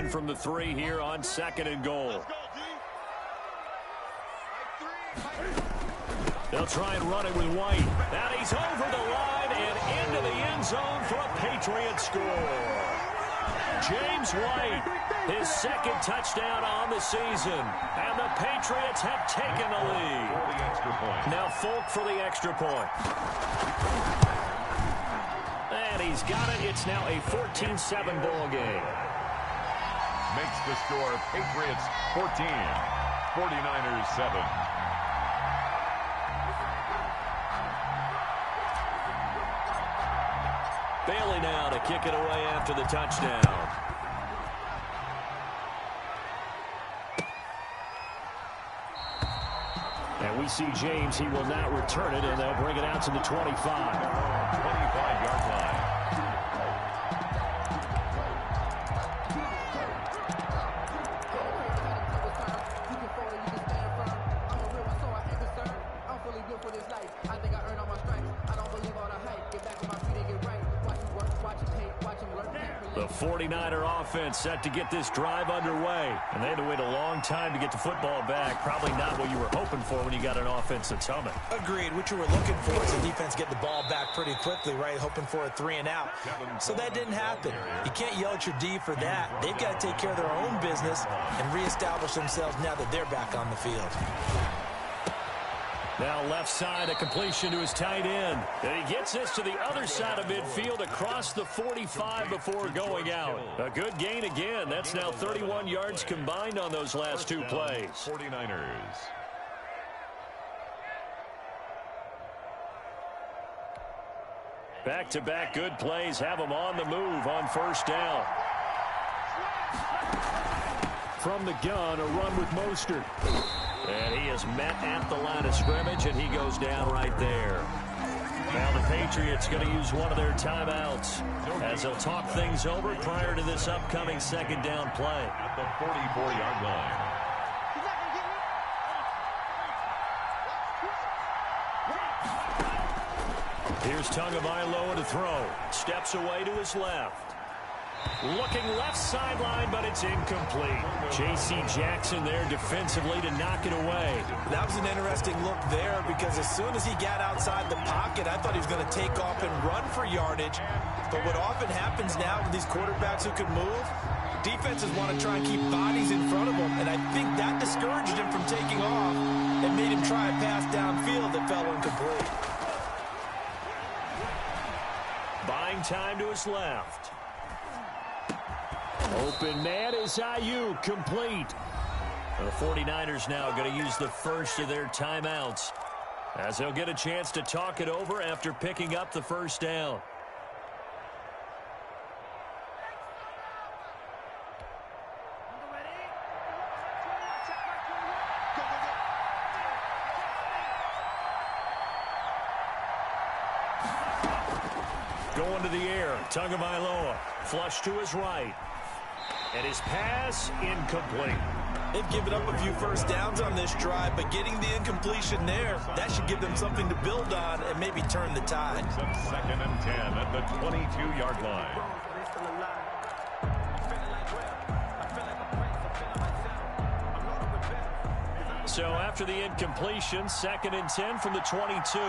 from the 3 here on 2nd and goal. They'll try and run it with White. And he's over the line and into the end zone for a Patriot score. James White, his 2nd touchdown on the season. And the Patriots have taken the lead. Now Folk for the extra point. And he's got it. It's now a 14-7 ball game. Makes the score Patriots 14, 49ers 7. Bailey now to kick it away after the touchdown. And we see James. He will not return it, and they'll bring it out to the 25. 25-yard line. The 49er offense set to get this drive underway. And they had to wait a long time to get the football back. Probably not what you were hoping for when you got an offense that's humming. Agreed. What you were looking for is the defense get the ball back pretty quickly, right? Hoping for a 3 and out. So that didn't happen. You can't yell at your D for that. They've got to take care of their own business and reestablish themselves now that they're back on the field. Now left side, a completion to his tight end. And he gets this to the other side of midfield across the 45 before going out. A good gain again. That's now 31 yards combined on those last 2 plays. 49ers. Back-to-back good plays have them on the move on first down. From the gun, a run with Mostert. And he is met at the line of scrimmage, and he goes down right there. Now the Patriots going to use one of their timeouts as they'll talk things over prior to this upcoming 2nd down play. At the 44-yard line. Here's Tagovailoa to throw. Steps away to his left. Looking left sideline, but it's incomplete. J.C. Jackson there defensively to knock it away. That was an interesting look there because as soon as he got outside the pocket, I thought he was going to take off and run for yardage. But what often happens now with these quarterbacks who can move, defenses want to try and keep bodies in front of them, and I think that discouraged him from taking off and made him try a pass downfield that fell incomplete. Buying time to his left. Open man is Ayuk, complete. The 49ers now going to use the first of their timeouts as they'll get a chance to talk it over after picking up the first down. Going to the air, Tagovailoa, flush to his right. And his pass, incomplete. They've given up a few first downs on this drive, but getting the incompletion there, that should give them something to build on and maybe turn the tide. 2nd and 10 at the 22-yard line. So after the incompletion, 2nd and 10 from the 22.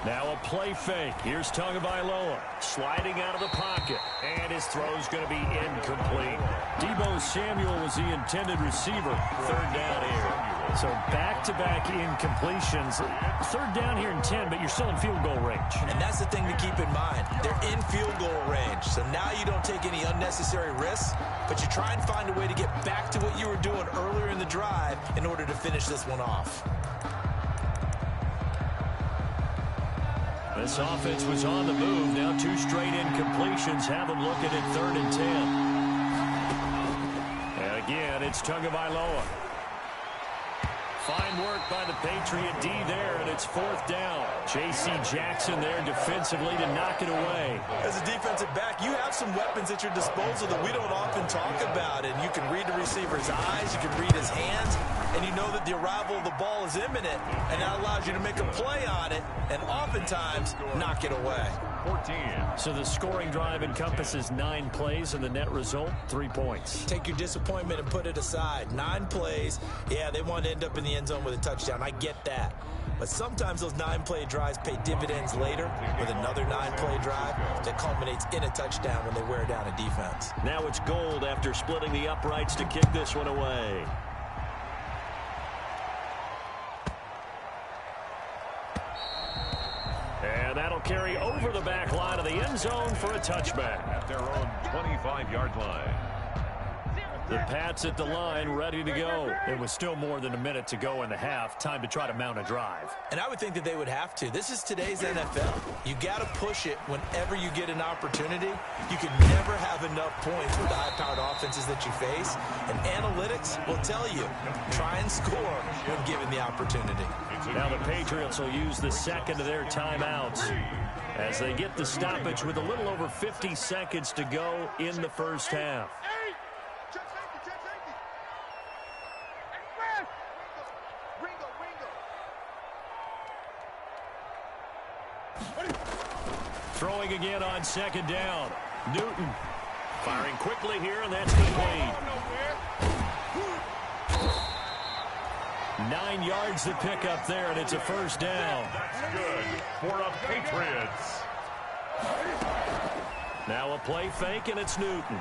Now a play fake. Here's Tagovailoa sliding out of the pocket. And his throw's going to be incomplete. Deebo Samuel was the intended receiver. 3rd down here. So back-to-back incompletions. 3rd down here and 10, but you're still in field goal range. And that's the thing to keep in mind. They're in field goal range. So now you don't take any unnecessary risks, but you try and find a way to get back to what you were doing earlier in the drive in order to finish this one off. This offense was on the move. Now 2 straight incompletions have them looking at 3rd and 10. And again, it's Tagovailoa. Fine work by the Patriot D there, and it's 4th down. J.C. Jackson there defensively to knock it away. As a defensive back, you have some weapons at your disposal that we don't often talk about, and you can read the receiver's eyes, you can read his hands, and you know that the arrival of the ball is imminent, and that allows you to make a play on it and oftentimes knock it away. 14. So the scoring drive encompasses 9 plays, and the net result, 3 points. Take your disappointment and put it aside. 9 plays. Yeah, they want to end up in the end zone with a touchdown. I get that. But sometimes those 9-play drives pay dividends later with another 9-play drive that culminates in a touchdown when they wear down a defense. Now it's Gold after splitting the uprights to kick this one away. And that'll carry over the back line of the end zone for a touchback. At their own 25-yard line. The Pats at the line, ready to go. It was still more than a minute to go in the half. Time to try to mount a drive. And I would think that they would have to. This is today's NFL. You got to push it whenever you get an opportunity. You can never have enough points with the high-powered offenses that you face. And analytics will tell you, try and score when given the opportunity. Now the Patriots will use the second of their timeouts as they get the stoppage with a little over 50 seconds to go in the first half. Throwing again on second down. Newton firing quickly here, and that's complete. 9 yards to pick up there, and it's a first down. That's good for the Patriots. Now a play fake, and it's Newton.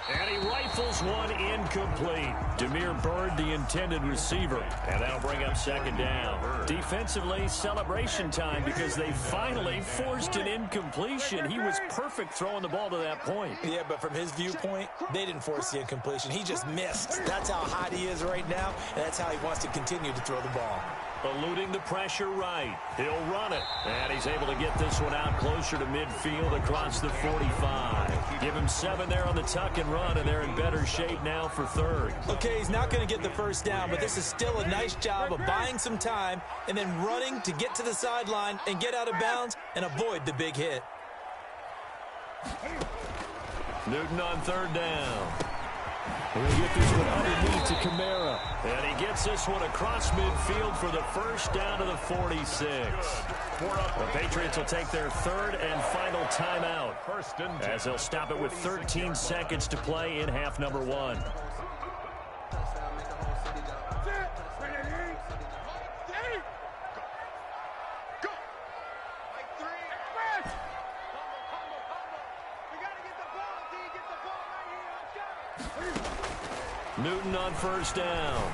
And he rifles one incomplete. Damiere Byrd, the intended receiver. And that'll bring up second down. Defensively, celebration time because they finally forced an incompletion. He was perfect throwing the ball to that point. Yeah, but from his viewpoint, they didn't force the incompletion. He just missed. That's how hot he is right now, and that's how he wants to continue to throw the ball. Eluding the pressure right. He'll run it. And he's able to get this one out closer to midfield across the 45. Give him 7 there on the tuck and run, and they're in better shape now for third. Okay, he's not going to get the first down, but this is still a nice job of buying some time and then running to get to the sideline and get out of bounds and avoid the big hit. Newton on third down. We'll get this one underneath to Kamara. And he gets this one across midfield for the first down to the 46. The Patriots will take their third and final timeout as they'll stop it with 13 seconds to play in half number 1. Newton on first down.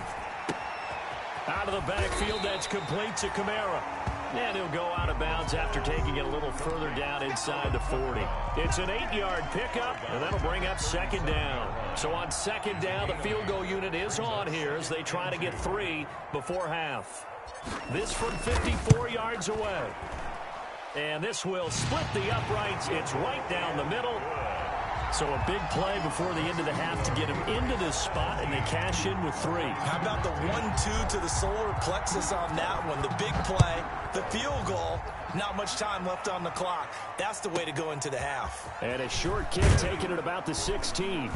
Out of the backfield, that's complete to Kamara. And he'll go out of bounds after taking it a little further down inside the 40. It's an 8-yard pickup, and that'll bring up second down. So on second down, the field goal unit is on here as they try to get 3 before half. This from 54 yards away. And this will split the uprights. It's right down the middle. So a big play before the end of the half to get him into this spot, and they cash in with 3. How about the 1-2 to the solar plexus on that one? The big play, the field goal, not much time left on the clock. That's the way to go into the half. And a short kick taken at about the 16.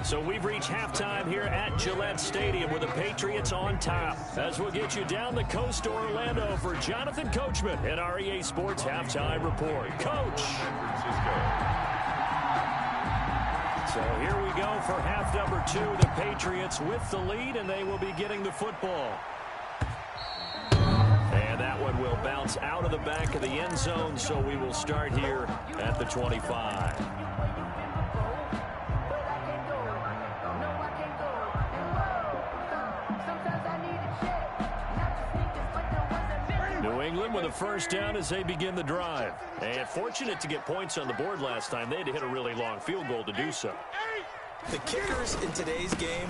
So we've reached halftime here at Gillette Stadium with the Patriots on top. As we'll get you down the coast to Orlando for Jonathan Coachman at our EA Sports Halftime Report. Coach! So here we go for half number 2. The Patriots with the lead, and they will be getting the football. And that one will bounce out of the back of the end zone, so we will start here at the 25. New England with a first down as they begin the drive. And fortunate to get points on the board last time. They had to hit a really long field goal to do so. The kickers in today's game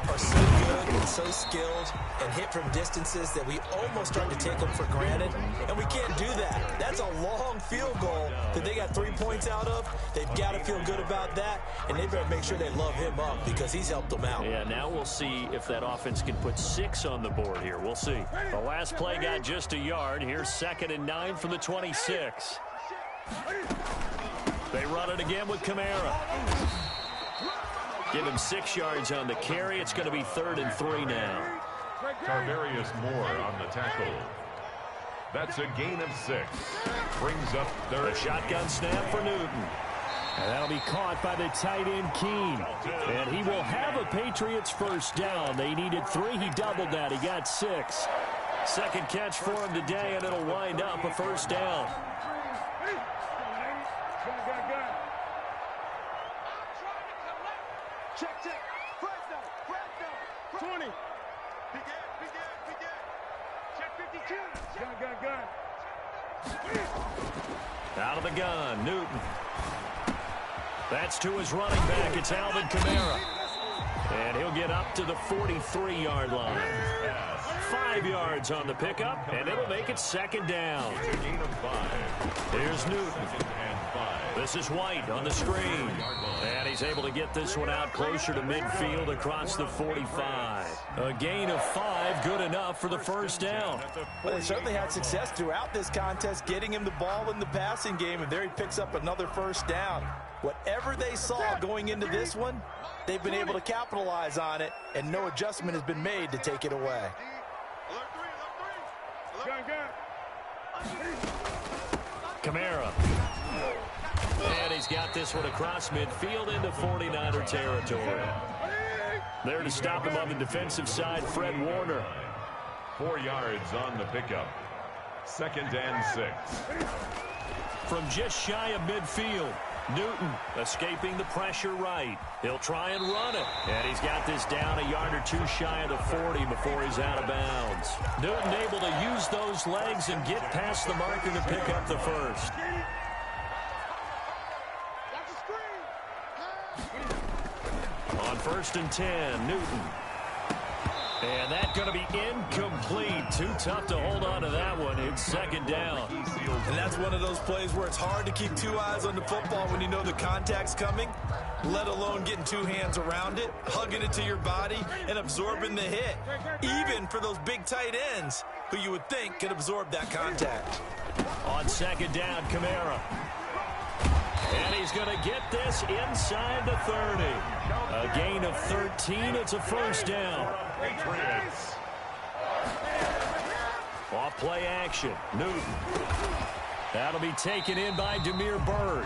are so good and so skilled and hit from distances that we almost start to take them for granted, and we can't do that. That's a long field goal that they got 3 points out of. They've got to feel good about that, and they better make sure they love him up because he's helped them out. Yeah, now we'll see if that offense can put 6 on the board here. We'll see. The last play got just a yard. Here's 2nd and 9 from the 26. They run it again with Kamara. Give him 6 yards on the carry. It's going to be 3rd and 3 now. Tarvarius Moore on the tackle. That's a gain of 6. Brings up third. A shotgun snap for Newton. And that'll be caught by the tight end, Keene. And he will have a Patriots first down. They needed 3. He doubled that. He got 6. Second catch for him today, and it'll wind up a first down. Check. 20. Begin. Check 52. Gun. Out of the gun, Newton. That's to his running back. It's Alvin Kamara. And he'll get up to the 43-yard line. 5 yards on the pickup, and it'll make it second down. Here's Newton. This is White on the screen. And he's able to get this one out closer to midfield across the 45. A gain of 5, good enough for the first down. Well, they certainly had success throughout this contest, getting him the ball in the passing game, and there he picks up another first down. Whatever they saw going into this one, they've been able to capitalize on it, and no adjustment has been made to take it away. Kamara. And he's got this one across midfield into 49er territory. There to stop him on the defensive side, Fred Warner. 4 yards on the pickup. 2nd and 6. From just shy of midfield, Newton escaping the pressure right. He'll try and run it. And he's got this down a yard or 2 shy of the 40 before he's out of bounds. Newton able to use those legs and get past the marker to pick up the first. On 1st and 10, Newton. And that's going to be incomplete. Too tough to hold on to that one. It's second down. And that's one of those plays where it's hard to keep 2 eyes on the football when you know the contact's coming, let alone getting 2 hands around it, hugging it to your body, and absorbing the hit. Even for those big tight ends who you would think could absorb that contact. On second down, Kamara. And he's going to get this inside the 30. A gain of 13. It's a first down. Patriots. Off play action. Newton. That'll be taken in by Damiere Byrd.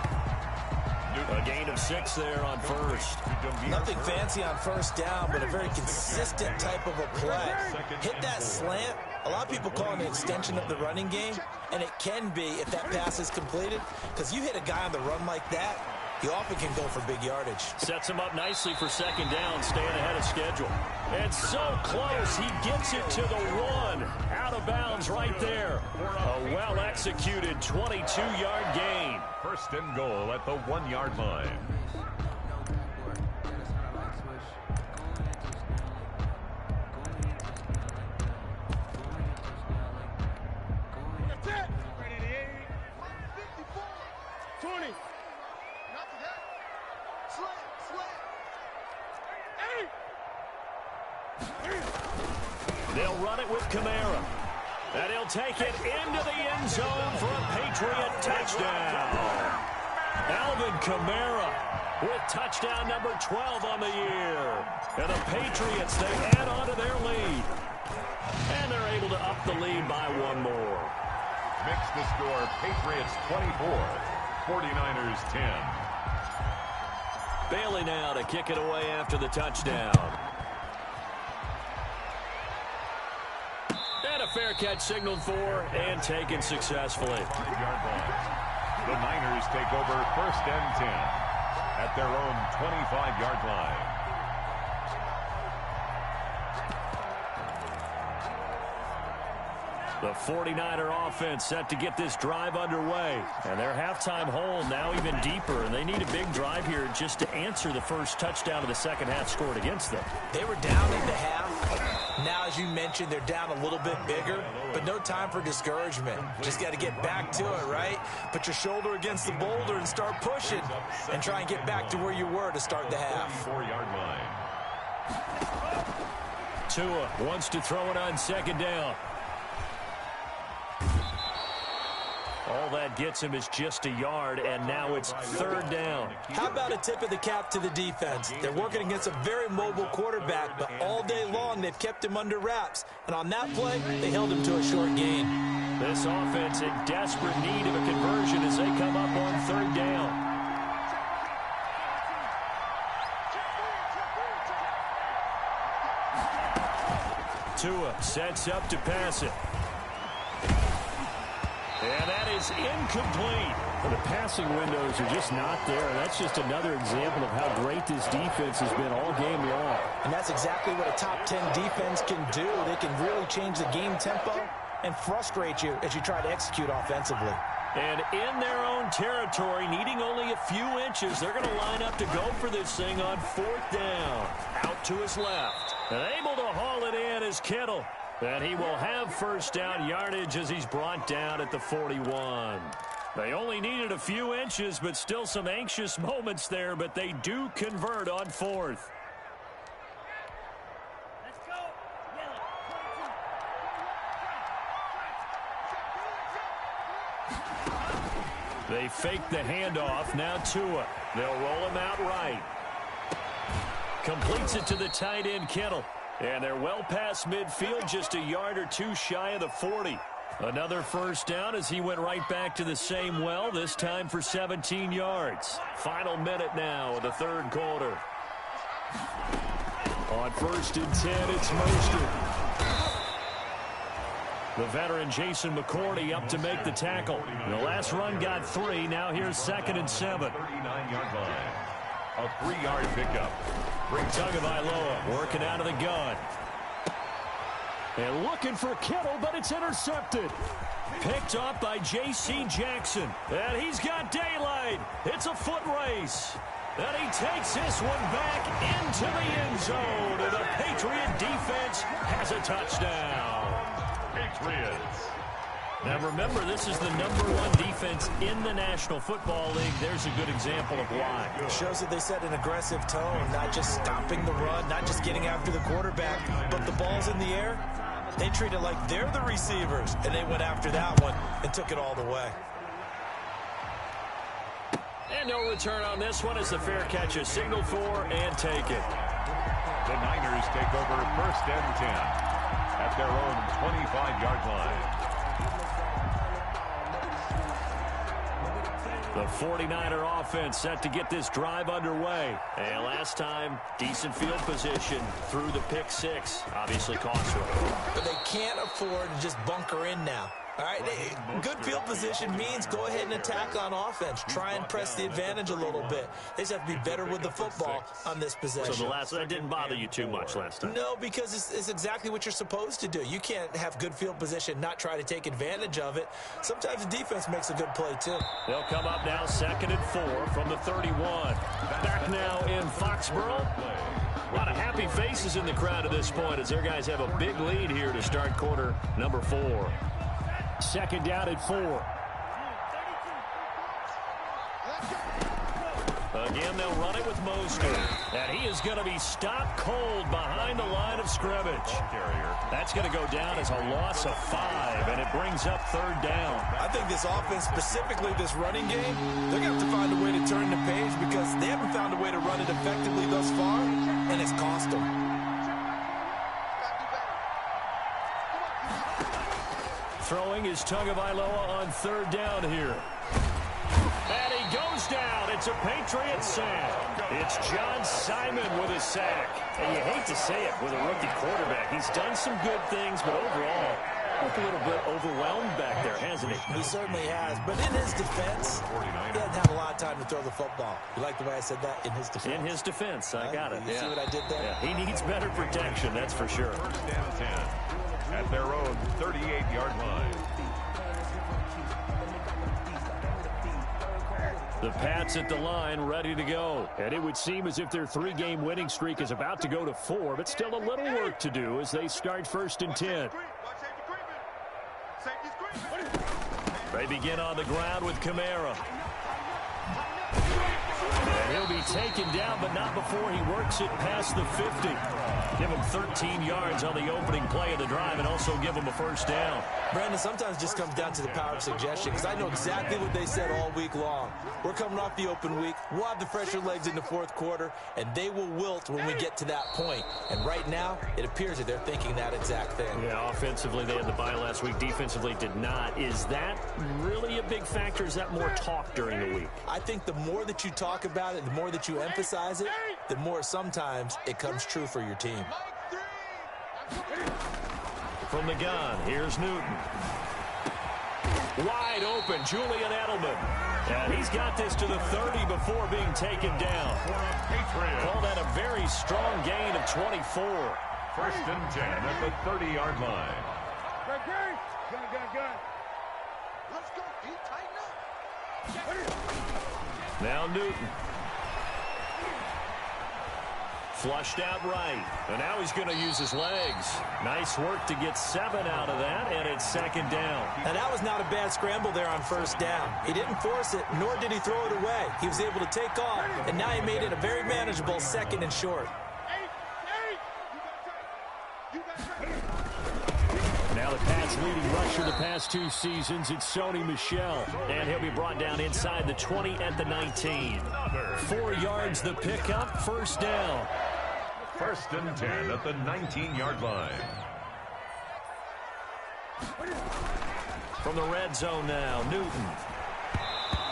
A gain of 6 there on first. Nothing fancy on first down, but a very consistent type of a play. Hit that slant. A lot of people call it an extension of the running game, and it can be if that pass is completed, because you hit a guy on the run like that, he often can go for big yardage. Sets him up nicely for second down, staying ahead of schedule. And so close, he gets it to the 1. Out of bounds right there. A well-executed 22-yard gain. 1st and goal at the 1-yard line. They'll run it with Kamara. And he'll take it into the end zone for a Patriot touchdown. Alvin Kamara with touchdown number 12 on the year. And the Patriots, they add on to their lead. And they're able to up the lead by 1 more. Makes the score Patriots 24, 49ers 10. Bailey now to kick it away after the touchdown. And a fair catch signaled for and taken successfully. 5-yard line. The Niners take over 1st and 10 at their own 25-yard line. The 49er offense set to get this drive underway. And their halftime hole now even deeper. And they need a big drive here just to answer the first touchdown of the second half scored against them. They were down at the half. Now, as you mentioned, they're down a little bit bigger, but no time for discouragement. Just got to get back to it, right? Put your shoulder against the boulder and start pushing and try and get back to where you were to start the half. 4-yard line. Tua wants to throw it on second down. All that gets him is just a yard, and now it's third down. How about a tip of the cap to the defense? They're working against a very mobile quarterback, but all day long they've kept him under wraps. And on that play, they held him to a short gain. This offense in desperate need of a conversion as they come up on third down. Tua sets up to pass it. And that is incomplete. Well, the passing windows are just not there. That's just another example of how great this defense has been all game long. And that's exactly what a top 10 defense can do. They can really change the game tempo and frustrate you as you try to execute offensively. And in their own territory, needing only a few inches, they're going to line up to go for this thing on fourth down. Out to his left. And able to haul it in is Kittle. And he will have first down yardage as he's brought down at the 41. They only needed a few inches, but still some anxious moments there, but they do convert on fourth. They fake the handoff. Now Tua. They'll roll him out right. Completes it to the tight end, Kittle. And they're well past midfield, just a yard or two shy of the 40. Another first down as he went right back to the same well, this time for 17 yards. Final minute now of the third quarter. On first and 10, it's Mostert. The veteran Jason McCourty up to make the tackle. The last run got 3. Now here's 2nd and 7. 39-yard line. A 3-yard pickup. Tagovailoa working out of the gun. And looking for Kittle, but it's intercepted. Picked off by J.C. Jackson. And he's got daylight. It's a foot race. And he takes this one back into the end zone. And the Patriot defense has a touchdown. Patriots. Now remember, this is the #1 defense in the National Football League. There's a good example of why. It shows that they set an aggressive tone, not just stopping the run, not just getting after the quarterback, but the ball's in the air. They treat it like they're the receivers, and they went after that one and took it all the way. And no return on this one as the fair catch is signaled for and taken. The Niners take over first and 10 at their own 25-yard line. The 49er offense set to get this drive underway. And last time, decent field position through the pick 6. Obviously cost them. But they can't afford to just bunker in now. All right, good field position means go ahead and attack on offense. Try and press the advantage a little bit. They just have to be better with the football on this possession. So that didn't bother you too much last time? No, because it's exactly what you're supposed to do. You can't have good field position, not try to take advantage of it. Sometimes the defense makes a good play, too. They'll come up now 2nd and 4 from the 31. Back now in Foxborough. A lot of happy faces in the crowd at this point as their guys have a big lead here to start quarter number 4. 2nd down at 4. Again, they'll run it with Mostert. And he is going to be stopped cold behind the line of scrimmage. That's going to go down as a loss of 5, and it brings up 3rd down. I think this offense, specifically this running game, they're going to have to find a way to turn the page because they haven't found a way to run it effectively thus far, and it's cost them. Throwing is Tagovailoa on 3rd down here. And he goes down. It's a Patriot sack. It's John Simon with a sack. And you hate to say it with a rookie quarterback. He's done some good things, but overall, looked a little bit overwhelmed back there, hasn't he? He certainly has. But in his defense, he doesn't have a lot of time to throw the football. You like the way I said that? In his defense. In his defense. I got it. You see what I did there? Yeah, he needs better protection, that's for sure. First and 10 at their own 38-yard line. The Pats at the line, ready to go. And it would seem as if their 3-game winning streak is about to go to 4, but still a little work to do as they start 1st and 10. They begin on the ground with Kamara. And he'll be taken down, but not before he works it past the 50. Give him 13 yards on the opening play of the drive and also give him a first down. Brandon, sometimes it just comes down to the power of suggestion, because I know exactly what they said all week long. We're coming off the open week. We'll have the fresher legs in the fourth quarter, and they will wilt when we get to that point. And right now, it appears that they're thinking that exact thing. Yeah, offensively, they had the bye last week. Defensively, did not. Is that really a big factor? Is that more talk during the week? I think the more that you talk about it, the more that you emphasize it, the more sometimes it comes true for your team. From the gun, here's Newton. Wide open, Julian Edelman. And he's got this to the 30 before being taken down. Call that a very strong gain of 24. First and 10 at the 30-yard line. Gun. Let's go, D. Tighten up. Now Newton. Flushed out right. And now he's going to use his legs. Nice work to get 7 out of that, and it's second down. And that was not a bad scramble there on first down. He didn't force it, nor did he throw it away. He was able to take off, and now he made it a very manageable second and short. Now the Pats' leading rusher the past 2 seasons, it's Sony Michel. And he'll be brought down inside the 20 at the 19. 4 yards the pickup, first down. First and 10 at the 19-yard line. From the red zone now, Newton.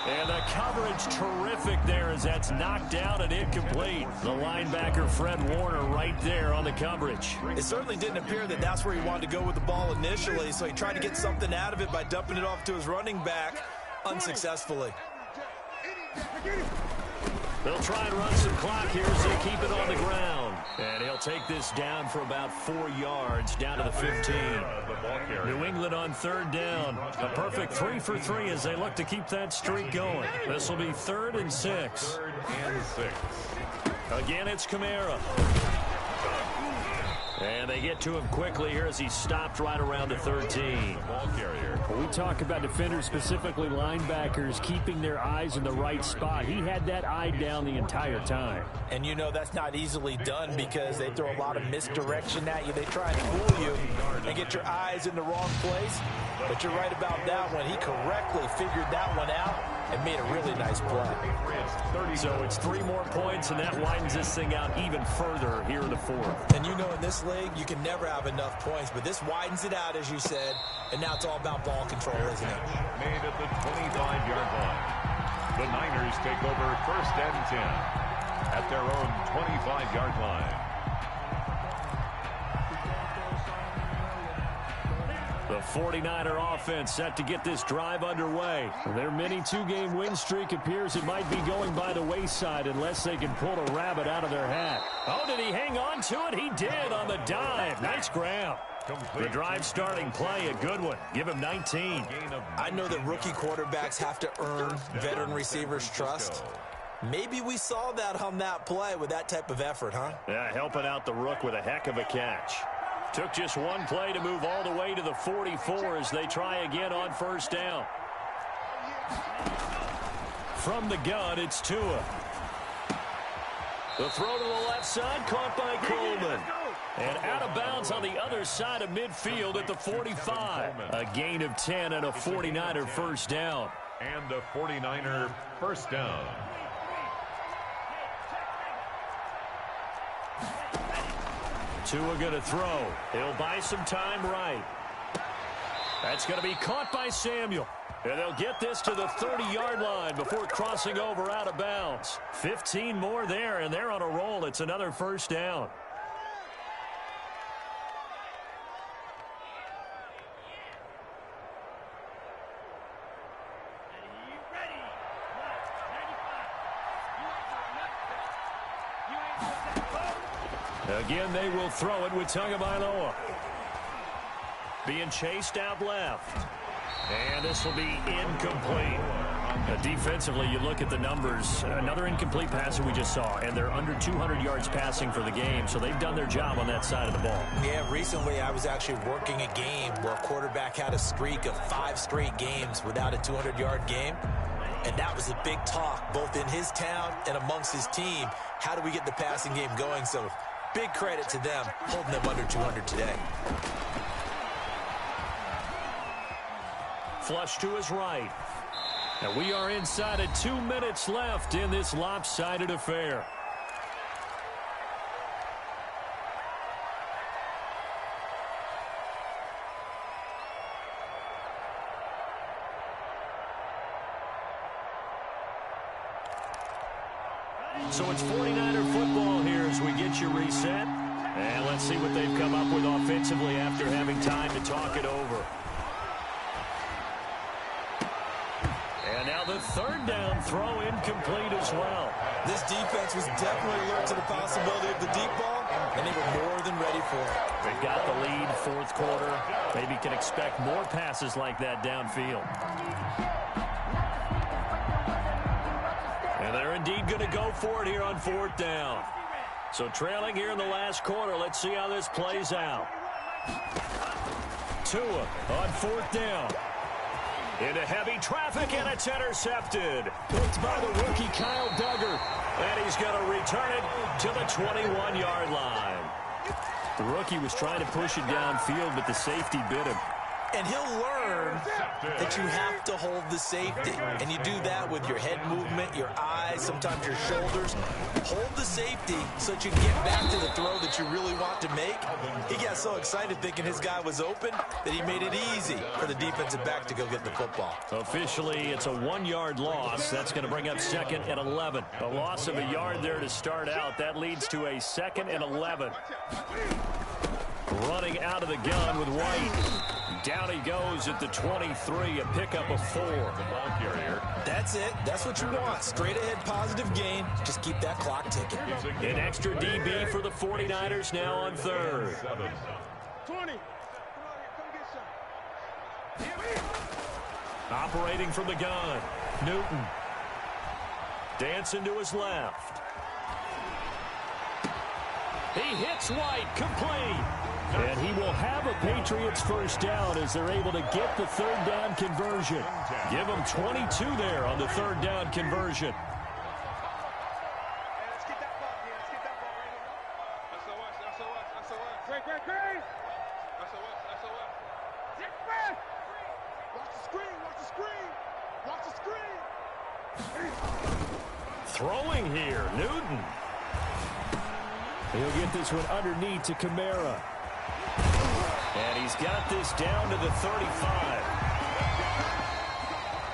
And the coverage terrific there as that's knocked down and incomplete. The linebacker, Fred Warner, right there on the coverage. It certainly didn't appear that that's where he wanted to go with the ball initially, so he tried to get something out of it by dumping it off to his running back unsuccessfully. They'll try and run some clock here as they keep it on the ground. And he'll take this down for about 4 yards, down to the 15. New England on third down. A perfect 3 for 3 as they look to keep that streak going. This will be 3rd and 6. 3rd and 6. Again, it's Kamara. And they get to him quickly here as he stopped right around the 13. Ball carrier. We talk about defenders, specifically linebackers, keeping their eyes in the right spot. He had that eye down the entire time. And you know that's not easily done because they throw a lot of misdirection at you. They try and fool you and get your eyes in the wrong place. But you're right about that one. He correctly figured that one out and made a really nice play. So it's 3 more points, and that widens this thing out even further here in the 4th. And you know in this league, you can never have enough points, but this widens it out, as you said, and now it's all about ball control, isn't it? Made at the 25-yard line. The Niners take over first and 10 at their own 25-yard line. The 49er offense set to get this drive underway. Their mini 2-game win streak appears it might be going by the wayside unless they can pull a rabbit out of their hat. Oh, did he hang on to it? He did on the dive. Nice ground. The drive starting play, a good one. Give him 19. I know that rookie quarterbacks have to earn veteran receivers' trust. Maybe we saw that on that play with that type of effort, huh? Yeah, helping out the rook with a heck of a catch. Took just one play to move all the way to the 44 as they try again on first down. From the gun, it's Tua. The throw to the left side, caught by Coleman. And out of bounds on the other side of midfield at the 45. A gain of 10 and a 49er first down. And a 49er first down. Tua going to throw. He'll buy some time right. That's going to be caught by Samuel. And they'll get this to the 30-yard line before crossing over out of bounds. 15 more there, and they're on a roll. It's another first down. Again, they will throw it with Tagovailoa. Being chased out left. And this will be incomplete. Defensively, you look at the numbers. Another incomplete pass that we just saw, and they're under 200 yards passing for the game, so they've done their job on that side of the ball. Yeah, recently I was actually working a game where a quarterback had a streak of 5 straight games without a 200-yard game. And that was a big talk, both in his town and amongst his team. How do we get the passing game going? So big credit to them, holding them under 200 today. Flush to his right. And we are inside of 2 minutes left in this lopsided affair. So it's 49er football here as we get you reset. And let's see what they've come up with offensively after having time to talk it over. And now the third down throw incomplete as well. This defense was definitely alert to the possibility of the deep ball, and they were more than ready for it. They've got the lead, fourth quarter. Maybe can expect more passes like that downfield. And they're indeed going to go for it here on fourth down. So trailing here in the last quarter. Let's see how this plays out. Tua on fourth down. Into heavy traffic, and it's intercepted. It's by the rookie Kyle Duggar. And he's going to return it to the 21-yard line. The rookie was trying to push it downfield, but the safety bit him. And he'll learn that you have to hold the safety. And you do that with your head movement, your eyes, sometimes your shoulders. Hold the safety so that you can get back to the throw that you really want to make. He got so excited thinking his guy was open that he made it easy for the defensive back to go get the football. Officially, it's a 1-yard loss. That's going to bring up second and 11. A loss of a yard there to start out. That leads to a second and 11. Running out of the gun with White. Down he goes at the 23, a pickup of 4. That's it. That's what you want. Straight ahead positive gain. Just keep that clock ticking. An extra DB for the 49ers now on third. 20. Operating from the gun. Newton. Dancing to his left. He hits White, complete. And he will have a Patriots first down as they're able to get the third down conversion. Give them 22 there on the third down conversion. Let's get that ball here. Let's get that ball right here. SOS. Great. SOS. Zip back. Watch the screen. Watch the screen. Throwing here, Newton. He'll get this one underneath to Kamara. And he's got this down to the 35.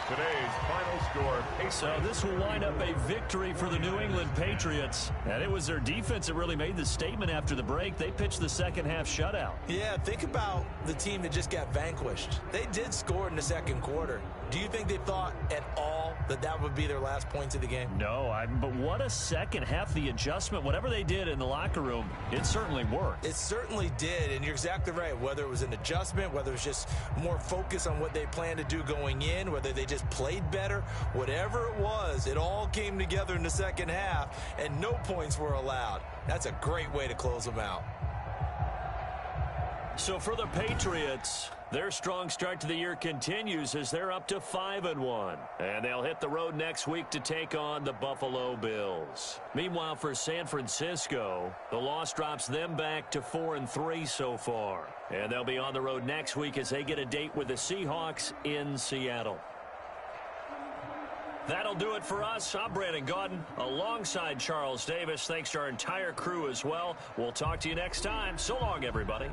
Today's final score. So this will wind up a victory for the New England Patriots. And it was their defense that really made the statement after the break. They pitched the second half shutout. Yeah, think about the team that just got vanquished. They did score in the second quarter. Do you think they thought at all that that would be their last points of the game? No, but what a second half. The adjustment, whatever they did in the locker room, it certainly worked. It certainly did, and you're exactly right. Whether it was an adjustment, whether it was just more focus on what they planned to do going in, whether they just played better, whatever it was, it all came together in the second half, and no points were allowed. That's a great way to close them out. So for the Patriots, their strong start to the year continues as they're up to 5-1. And they'll hit the road next week to take on the Buffalo Bills. Meanwhile, for San Francisco, the loss drops them back to 4-3 so far. And they'll be on the road next week as they get a date with the Seahawks in Seattle. That'll do it for us. I'm Brandon Gaudin alongside Charles Davis. Thanks to our entire crew as well. We'll talk to you next time. So long, everybody.